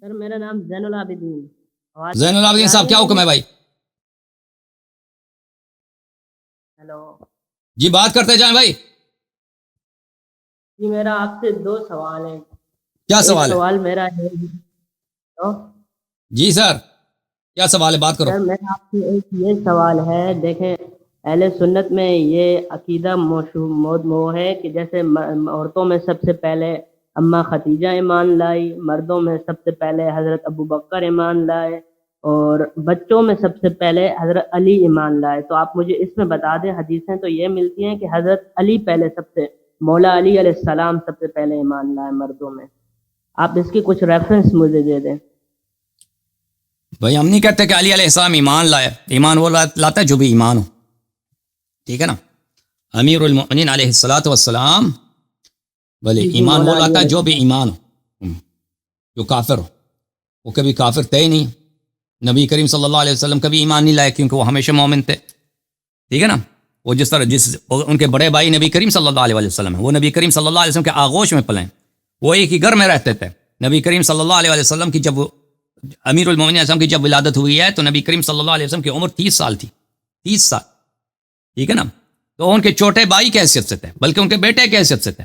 سر میرا نام زین العابدین. زین العابدین صاحب کیا حکم ہے بھائی؟ ہیلو جی بات کرتے جائیں بھائی. جی میرا آپ سے دو سوال ہیں. کیا سوال ہے؟ سوال میرا ہے جی سر کیا سوال ہے؟ بات کرو. سر میرا آپ سے ایک یہ سوال ہے. دیکھیں اہل سنت میں یہ عقیدہ وہ ہے کہ جیسے عورتوں میں سب سے پہلے اماں ختیجہ ایمان لائی، مردوں میں سب سے پہلے حضرت ابو بکر ایمان لائے، اور بچوں میں سب سے پہلے حضرت علی ایمان لائے. تو آپ مجھے اس میں بتا دیں، حدیثیں تو یہ ملتی ہیں کہ حضرت علی پہلے مولا علی علیہ السلام سب سے پہلے ایمان لائے مردوں میں. آپ اس کی کچھ ریفرنس مجھے دے دیں. بھائی ہم نہیں کہتے کہ علی علیہ السلام ایمان لائے. ایمان وہ لاتا ہے جو بھی ایمان ہو، ٹھیک ہے نا. امیر المؤمنین علیہ الصلوۃ والسلام بھلے ایمان وہ لاتا ہے جو بھی ایمان ہو. جو کافر ہو وہ کبھی کافر تھے ہی نہیں. نبی کریم صلی اللہ علیہ وسلم کبھی ایمان نہیں لائے کیونکہ وہ ہمیشہ مومن تھے، ٹھیک ہے نا. وہ جس طرح ان کے بڑے بھائی نبی کریم صلی اللہ علیہ وسلم ہیں، وہ نبی کریم صلی اللہ علیہ وسلم کے آغوش میں پلے، وہ ایک ہی گھر میں رہتے تھے. نبی کریم صلی اللہ علیہ وسلم کی جب امیر المومنین علیہ السلام کی جب ولادت ہوئی ہے تو نبی کریم صلی اللہ علیہ وسلم کی عمر 30 سال تھی. 30 سال، ٹھیک ہے نا. تو ان کے چھوٹے بھائی کی حیثیت سے تھے، بلکہ ان کے بیٹے کی حیثیت سے تھے.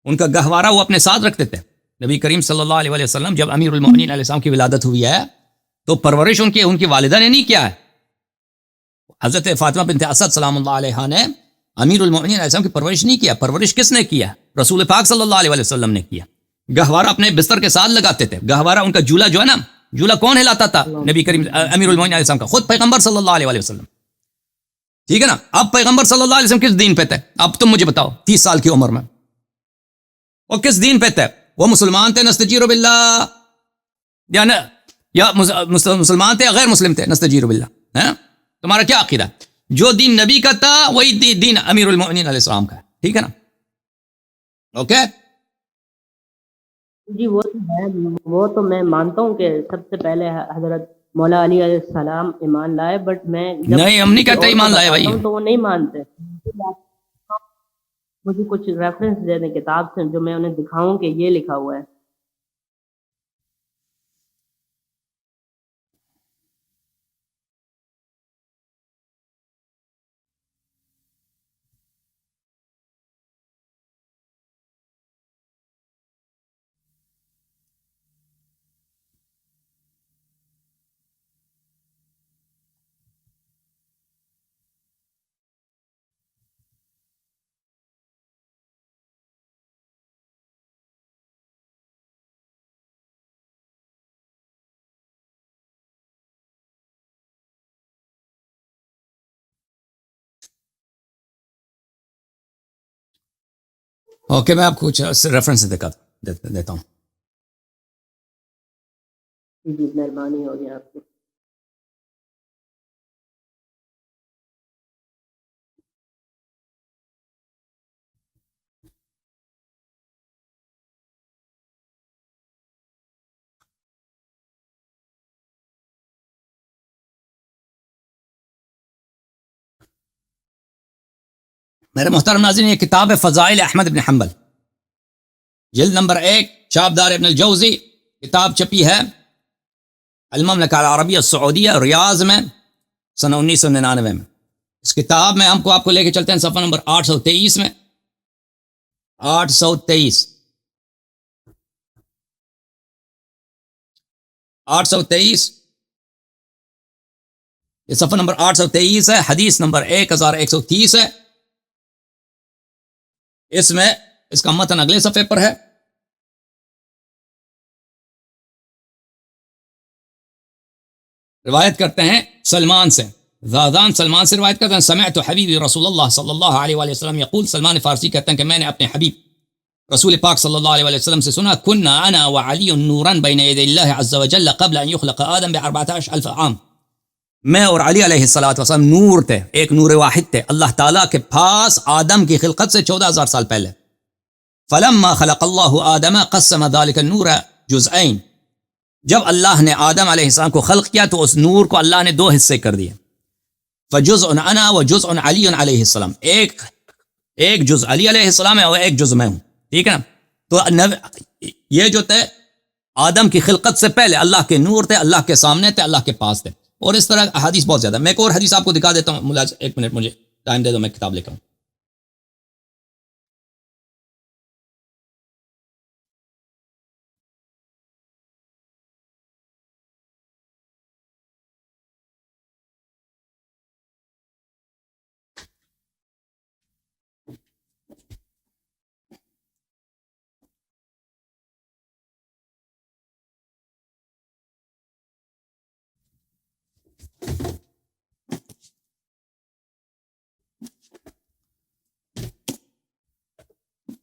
ان کا گہوارہ وہ اپنے ساتھ رکھتے تھے. نبی کریم صلی اللہ علیہ وسلم جب امیر المومنین علیہ السلام کی ولادت ہوئی ہے تو پرورش ان کی والدہ نے نہیں کیا ہے. حضرت فاطمہ بنت اسد سلام اللہ علیہ نے امیر المومنین علیہ السلام کی پرورش نہیں کیا. پرورش کس نے کیا؟ رسول پاک صلی اللہ علیہ وسلم نے کیا. گہوارہ اپنے بستر کے ساتھ لگاتے تھے. گہوارہ ان کا جولا جو ہے نا، جولا کون ہلاتا تھا؟ نبی کریم امیر المومنین علیہ السلام کا خود پیغمبر صلی اللہ علیہ وسلم، ٹھیک ہے نا. اب پیغمبر صلی اللہ علیہ وسلم کس دین پہ تھے؟ اب تم مجھے بتاؤ. 30 سال کی عمر میں وہ کس دین پہ تھے؟ وہ مسلمان تھے نستجیر باللہ، یا مسلمان تھے یا غیر مسلم تھے؟ نستجیر باللہ. تمہارا کیا عقیدہ؟ جو دین نبی کا تھا وہی دین امیر المؤمنین علیہ السلام کا ہے، ٹھیک ہے نا. اوکے جی وہ تو ہے، وہ تو میں مانتا ہوں کہ سب سے پہلے حضرت مولا علی علیہ السلام ایمان لائے، بٹ میں نہیں، ہم نہیں کہتے ایمان لائے بھائی. تو وہ نہیں مانتے. مجھے کچھ ریفرنس دے دیں کتاب سے جو میں انہیں دکھاؤں کہ یہ لکھا ہوا ہے. اوکے میں آپ کو کچھ ریفرنس دیتا ہوں. جی مہربانی ہوگی آپ کی. میرے محترم ناظرین، یہ کتاب ہے فضائل احمد بن حنبل، جلد نمبر 1، چاپدار ابن الجوزی. کتاب چھپی ہے المملکہ العربیہ السعودیہ ریاض میں سن 1999 میں. اس کتاب میں ہم کو آپ کو لے کے چلتے ہیں صفحہ نمبر 823 میں. 823 یہ صفحہ نمبر 823 ہے. حدیث نمبر 1130 ہے. اس میں اس کا متن اگلے صفحے پر ہے. روایت کرتے ہیں سلمان سے، زادان سلمان سے روایت کرتے ہیں، سمعت حبیبی رسول اللہ صلی اللہ علیہ وآلہ وسلم یقول. سلمان فارسی کہتے ہیں کہ میں نے اپنے حبیب رسول پاک صلی اللہ علیہ وآلہ وسلم سے سنا، کنا انا وعلی نورا بین یدی اللہ عز وجل قبل ان یخلق آدم ب14,000 عام. میں اور علی علیہ السلام نور تھے، ایک نور واحد تھے اللہ تعالیٰ کے پاس آدم کی خلقت سے 14,000 سال پہلے. فلما خلق اللہ آدم قسم ذلك النور جزئین. جب اللہ نے آدم علیہ السلام کو خلق کیا تو اس نور کو اللہ نے 2 حصے کر دیے. فجزء انا وجزء علی علیہ السلام. ایک جز علی علیہ السلام ہے اور ایک جز میں ہوں، ٹھیک ہے نا. تو یہ جو تھے آدم کی خلقت سے پہلے اللہ کے نور تھے، اللہ کے سامنے تھے، اللہ کے پاس تھے. اور اس طرح احادیث بہت زیادہ. میں ایک اور حدیث آپ کو دکھا دیتا ہوں. ملاز ایک منٹ مجھے ٹائم دے دو، میں کتاب لے کے آؤں.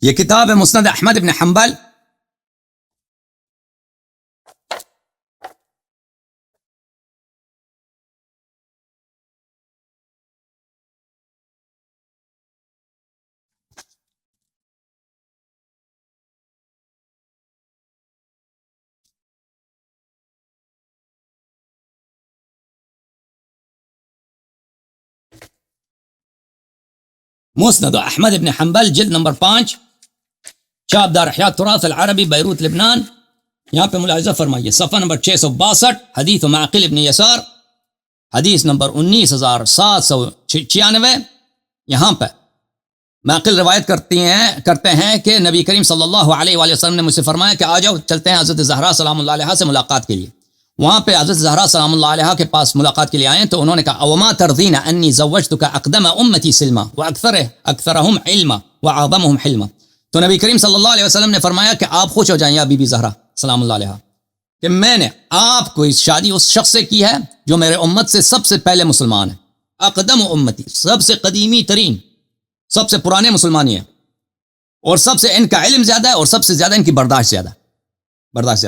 یہ کتاب ہے مسند احمد بن حنبل. مسند احمد بن حنبل جلد نمبر 5، چاپ دار احیاء التراث العربی، بیروت لبنان. یہاں پہ ملاحظہ فرمائیے صفحہ نمبر 662، حدیث معقل ابن یسار، حدیث نمبر 19796. یہاں پہ معقل روایت کرتے ہیں کہ نبی کریم صلی اللہ علیہ وآلہ وسلم نے مجھ سے فرمایا کہ آ جاؤ چلتے ہیں حضرت زہرا سلام اللہ علیہا سے ملاقات کے لیے. وہاں پہ حضرت زہرا سلام اللہ علیہا کے پاس ملاقات کے لیے آئے تو انہوں نے کہا اوما ترضین انی زوجتک اقدم امتی سلما واکثرهم علما واعظمهم حلما. تو نبی کریم صلی اللہ علیہ وسلم نے فرمایا کہ آپ خوش ہو جائیں یا بی بی زہرا سلام اللہ علیہا کہ میں نے آپ کو اس شادی اس شخص سے کی ہے جو میرے امت سے سب سے پہلے مسلمان ہے. اقدم امتی، سب سے قدیمی ترین، سب سے پرانے مسلمانی ہیں، اور سب سے ان کا علم زیادہ ہے، اور سب سے زیادہ ان کی برداشت زیادہ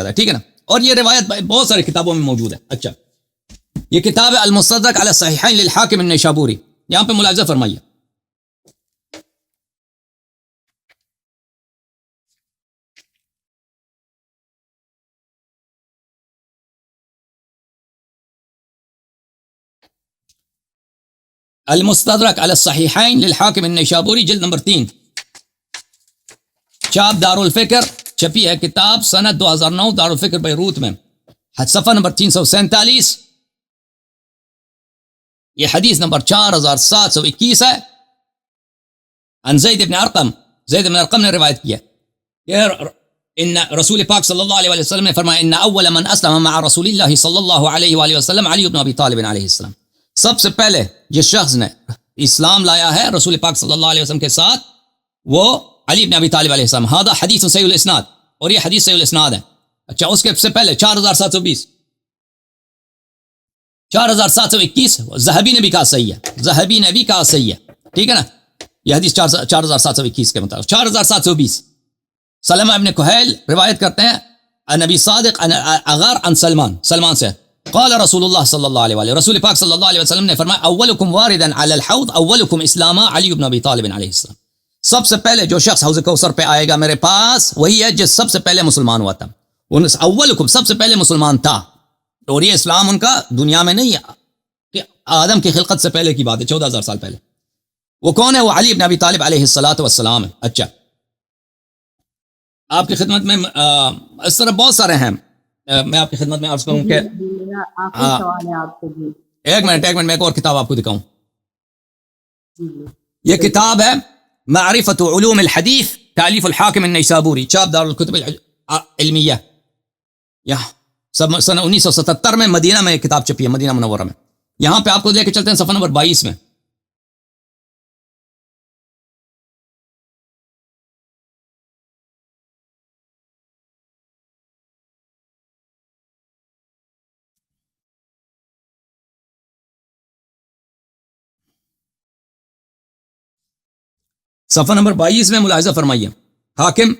ہے. ٹھیک ہے نا. اور یہ روایت بہت ساری کتابوں میں موجود ہے. اچھا، یہ کتاب ہے المستدرک علی الصحیحین للحاکم النیشابوری. یہاں پہ ملاحظہ فرمائیے المستدرک علی الصحیحین للحاکم النیشابوری جلد نمبر 3، چاپ دارالفکر، چھپی ہے کتاب سنت 2009 دارالفکر بیروت میں، صفحہ نمبر 347. یہ حدیث نمبر 4721 ہے. عن زید بن ارقم نے روایت کیا کہ ان رسول پاک صلی اللہ علیہ وسلم نے فرمایا ان اول من اسلم مع رسول اللہ صلی اللہ علیہ وآلہ وسلم علی بن ابی طالب علیہ السلام. سب سے پہلے جس شخص نے اسلام لایا ہے رسول پاک صلی اللہ علیہ وسلم کے ساتھ وہ علی بن ابی طالب علیہ السلام. ہذا حدیث صحیح الاسناد، اور یہ حدیث صحیح الاسناد ہے. اچھا، اس کے سے پہلے 4721 ذہبی نے بھی کہا صحیح ہے. ٹھیک ہے نا. یہ حدیث 4721 کے مطابق. 4720 سلمہ ابن کہیل روایت کرتے ہیں نبی صادق اغار عن سلمان سے قال رسول اللہ صلی اللہ علیہ وآلہ، رسول پاک صلی اللہ علیہ وسلم نے فرمایا اولکم واردا علی الحوض اولکم اسلاما علی بن ابی طالب علیہ السلام. سب سے پہلے جو شخص حوض کوثر پہ آئے گا میرے پاس وہی ہے جس سب سے پہلے مسلمان ہوا تھا. اولکم سب سے پہلے مسلمان تھا، اور یہ اسلام ان کا دنیا میں نہیں ہے، کہ آدم کی خلقت سے پہلے کی بات ہے، 14,000 سال پہلے. وہ کون ہے؟ وہ علی بن ابی طالب علیہ السلام ہے. اچھا، آپ کی خدمت میں اس طرح بہت سارے ہیں. میں آپ کی خدمت میں عرض کروں کہ ایک منٹ میں ایک اور کتاب آپ کو دکھاؤں. یہ کتاب ہے معرفت علوم الحدیث تالیف الحاکم النیسابوری، چاپ دار الکتب العلمیہ. سن 1977 میں مدینہ میں ایک کتاب چھپی ہے، مدینہ منورہ میں. یہاں پہ آپ کو لے کے چلتے ہیں صفحہ نمبر 22 میں. صفحہ نمبر 22 میں ملاحظہ فرمائیے حاکم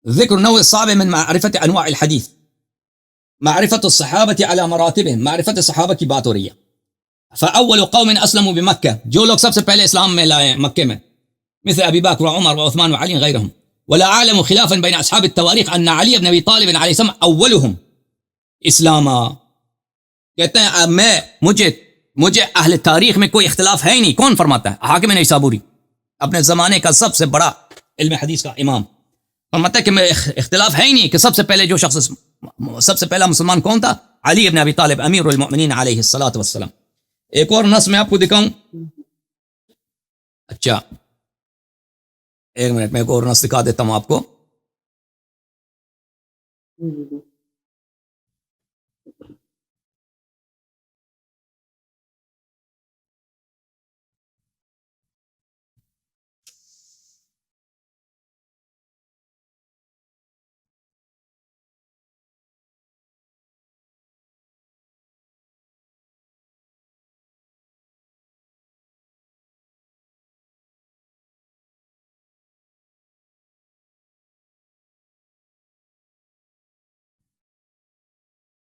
ذکر نوع صعب من معرفت انواع الحدیث، معرفت الصحابہ علی مراتبهم، معرفت صحابہ کی بات ہو رہی ہے. فاول قوم اسلموا بمکہ، جو لوگ سب سے پہلے اسلام میں لائے مکے میں، مثل ابی بکر وعمر وعثمان وعلی غیرهم. ولا اعلم خلافا بین اصحاب التواريخ ان علی بن ابی طالب علیہ السلام اولهم اسلاما. کہتے ہیں مجھے اہل تاریخ میں کوئی اختلاف ہے ہی نہیں. کون فرماتا ہے؟ حاکم نیسابوری، اپنے زمانے کا سب سے بڑا علم حدیث کا امام. اور مطلب کہ میں اختلاف ہے ہی نہیں کہ سب سے پہلے جو شخص سب سے پہلا مسلمان کون تھا؟ علی ابن ابی طالب امیر المؤمنین علیہ الصلوۃ والسلام. ایک اور نص میں آپ کو دکھاؤں. اچھا ایک منٹ میں ایک اور نص دکھا دیتا ہوں آپ کو.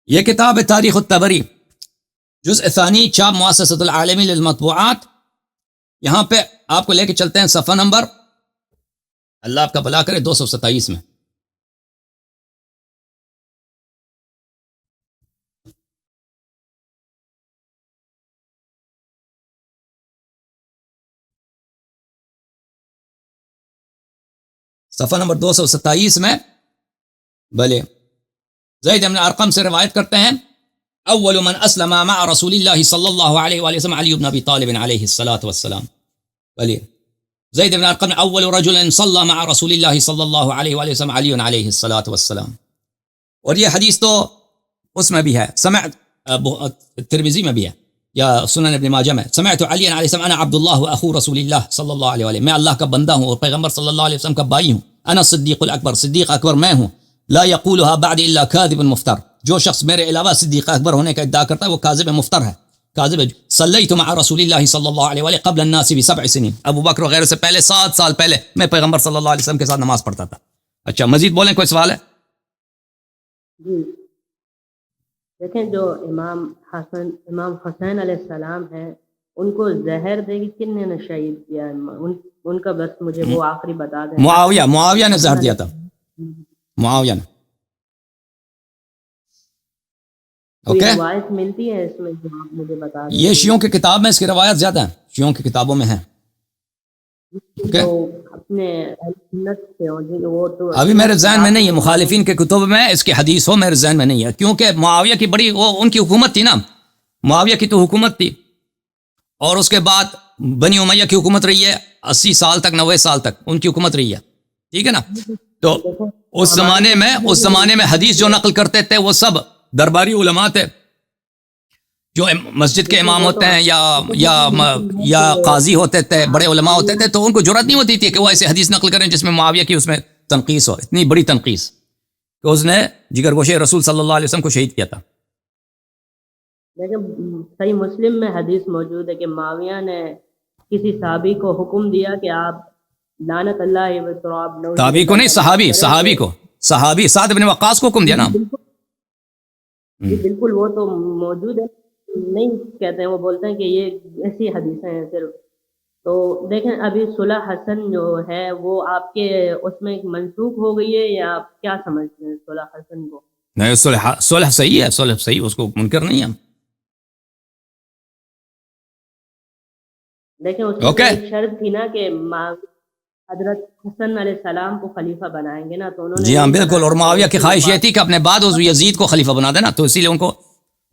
یہ کتاب ہے تاریخ الطبری جزء ثانی چاپ مؤسسۃ العالمی للمطبوعات. یہاں پہ آپ کو لے کے چلتے ہیں صفحہ نمبر اللہ آپ کا بھلا کرے 227 میں. صفحہ نمبر 227 میں بھلے زید بن ارقم سے روایت کرتے ہیں اول من اسلم مع رسول اللہ صلی اللہ علیہ وآلہ وسلم علی بن ابی طالب علیہ الصلاۃ والسلام. بھلے زید بن ارقم اول رجل صلی مع رسول اللہ صلی اللہ علیہ وآلہ وسلم علی علیہ الصلاۃ والسلام. اور یہ حدیث تو اس میں بھی ہے سمعت ترمذی میں بھی ہے یا سنن ابن ماجہ میں سمعت علی علیہ السلام انا عبد اللہ واخو رسول اللہ صلی اللہ علیہ وآلہ میں اللہ کا بندہ ہوں اور پیغمبر صلی اللہ علیہ وسلم کا بھائی ہوں. انا صدیق الاکبر صدیق اکبر میں ہوں. لا يقولها بعد الا كاذب مفتر جو شخص میرے علاوہ صدیق اکبر ہونے کا ادعا کرتا ہے وہ کاذب مفتر ہے کاذب ہے. صلیت مع رسول اللہ صلی اللہ علیہ وآلہ قبل الناس ب7 سنین ابو بکر وغیرہ سے پہلے 7 سال پہلے میں پیغمبر صلی اللہ علیہ وسلم کے ساتھ نماز پڑھتا تھا. اچھا مزید بولیں کوئی سوال ہے؟ جی دیکھیں جو امام حسین علیہ السلام ہیں ان کو زہر دے گی کن نے شہید کیا ہے ان کا بس مجھے وہ آخری بتا دیں. معاویہ نے زہر دیا تھا. معاویہ نے. اوکے روایت ملتی ہے اس میں جو آپ مجھے بتا دیں. یہ شیعوں کی کتاب میں اس کی روایت زیادہ ہیں شیعوں کی کتابوں میں ہیں. اپنے سنت سے وہ تو ابھی میرے ذہن میں نہیں ہے مخالفین کے کتب میں اس کی حدیث ہو میرے ذہن میں نہیں ہے کیونکہ معاویہ کی بڑی وہ ان کی حکومت تھی نا. معاویہ کی تو حکومت تھی اور اس کے بعد بنی امیہ کی حکومت رہی ہے 80 سال تک 90 سال تک ان کی حکومت رہی ہے. ٹھیک ہے نا. تو اس زمانے میں حدیث جو نقل کرتے تھے وہ سب درباری علماء تھے جو مسجد کے امام ہوتے ہیں یا قاضی ہوتے تھے بڑے علماء ہوتے تھے تو ان کو جرأت نہیں ہوتی تھی کہ وہ ایسے حدیث نقل کریں جس میں معاویہ کی اس میں تنقیص ہو. اتنی بڑی تنقیص کہ اس نے جگر گوشے رسول صلی اللہ علیہ وسلم کو شہید کیا تھا. لیکن صحیح مسلم میں حدیث موجود ہے کہ معاویہ نے کسی صحابی کو حکم دیا کہ آپ لعنت اللہ تابعی کو نہیں صحابی کو صحابی سعد بن وقاص کو حکم دیا نا. جی بالکل وہ تو موجود ہے نہیں کہتے ہیں وہ بولتے ہیں کہ یہ ایسی حدیثیں ہیں صرف. تو دیکھیں ابھی صلح حسن جو ہے وہ آپ کے اس میں منسوخ ہو گئی ہے یا آپ کیا سمجھتے ہیں صلح حسن کو؟ نہیں صلح صحیح ہے صلح صحیح اس کو منکر نہیں ہے. دیکھیں اس میں ایک شرط تھی نا کہ حضرت حسن علیہ السلام کو خلیفہ بنائیں گے نا تو انہوں نے جی ہاں بالکل. اور معاویہ کی خواہش یہ تھی کہ اپنے بعد اس یزید کو خلیفہ بنا دینا تو اسی لیے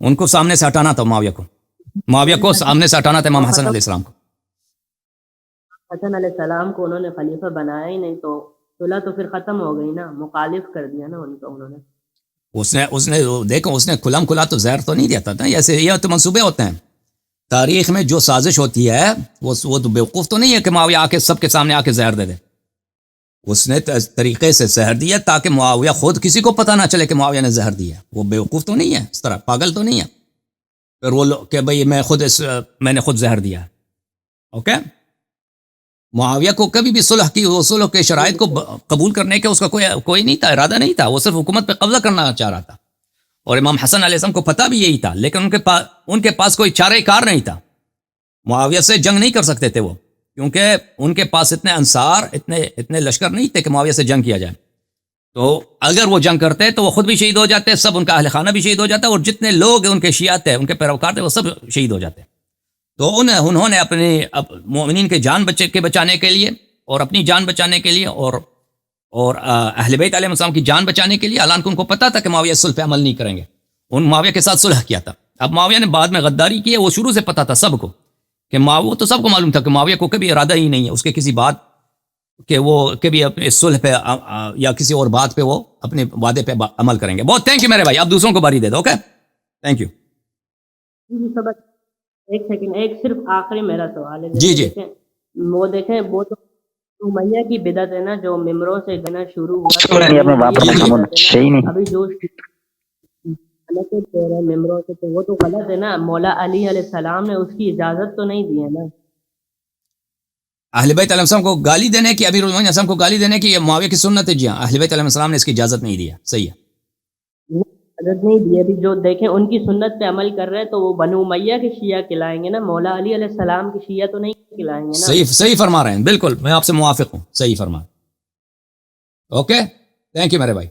ان کو سامنے سے ہٹانا تھا. معاویہ کو سامنے سے ہٹانا تھا امام حسن علیہ السلام کو. حسن علیہ السلام کو انہوں نے خلیفہ بنایا ہی نہیں تو صلح تو پھر ختم ہو گئی نا مخالف کر دیا نا ان کو انہوں نے. اس نے دیکھو اس نے کھلم کھلا تو زہر تو نہیں دیتا تھا. ایسے یہ تو منصوبے ہوتے ہیں تاریخ میں جو سازش ہوتی ہے وہ تو بیوقوف تو نہیں ہے کہ معاویہ آ کے سب کے سامنے آ کے زہر دے دے. اس نے طریقے سے زہر دیا تاکہ معاویہ خود کسی کو پتہ نہ چلے کہ معاویہ نے زہر دیا. وہ بیوقوف تو نہیں ہے اس طرح پاگل تو نہیں ہے پھر وہ کہ بھئی میں نے خود زہر دیا. اوکے معاویہ کو کبھی بھی صلح کے شرائط کو قبول کرنے کے اس کا کوئی نہیں تھا ارادہ نہیں تھا. وہ صرف حکومت پہ قبضہ کرنا چاہ رہا تھا اور امام حسن علیہ السلام کو پتہ بھی یہی تھا لیکن ان کے پاس کوئی چارہ کار نہیں تھا. معاویہ سے جنگ نہیں کر سکتے تھے وہ کیونکہ ان کے پاس اتنے انصار اتنے لشکر نہیں تھے کہ معاویہ سے جنگ کیا جائے. تو اگر وہ جنگ کرتے تو وہ خود بھی شہید ہو جاتے سب ان کا اہل خانہ بھی شہید ہو جاتا اور جتنے لوگ ان کے شیعہ تھے ان کے پیروکار تھے وہ سب شہید ہو جاتے. تو انہوں نے اپنے مومنین کے جان بچانے کے لیے اور اپنی جان بچانے کے لیے اور اہل بیت علیہ السلام کی جان بچانے کے لیے، حالانکہ ان کو پتا تھا کہ معاویہ صلح پہ عمل نہیں کریں گے، ان معاویہ کے ساتھ صلح کیا تھا. اب معاویہ نے بعد میں غداری کی ہے، وہ شروع سے پتا تھا سب کو کہ وہ تو سب کو معلوم تھا کہ معاویہ کو کبھی ارادہ ہی نہیں ہے اس کے کسی بات کہ وہ کبھی اپنے صلح پہ یا کسی اور بات پہ وہ اپنے وعدے پہ عمل کریں گے. بہت تھینک یو میرے بھائی، اب دوسروں کو باری دے دو. Okay thank you. جی سبق ایک سیکنڈ، ایک صرف آخری میرا سوال ہے. جی جی وہ دیکھیں وہ تو امیہ کی بدعت ہے نا، جو ممبروں سے گنا شروع ہوا ابھی جو ممبروں سے، تو وہ تو غلط ہے نا. مولا علی علیہ السلام نے اس کی اجازت تو نہیں دی ہے نا. اہل بیت علیہ السلام کو گالی دینے کی، امیر المومنین السلام کو گالی دینے کی یہ معاویہ کی سنت ہے. جی ہاں، اہل بیت علیہ السلام نے اس کی اجازت نہیں دی ہے. صحیح ہے، اجازت نہیں دی. ابھی جو دیکھیں ان کی سنت پہ عمل کر رہے ہیں تو وہ بنو امیہ کے شیعہ کہلائیں گے نا، مولا علی علیہ السلام کی شیعہ تو نہیں کہلائیں گے نا. صحیح فرما رہے ہیں، بالکل میں آپ سے موافق ہوں. صحیح فرما. اوکے تھینک یو میرے بھائی.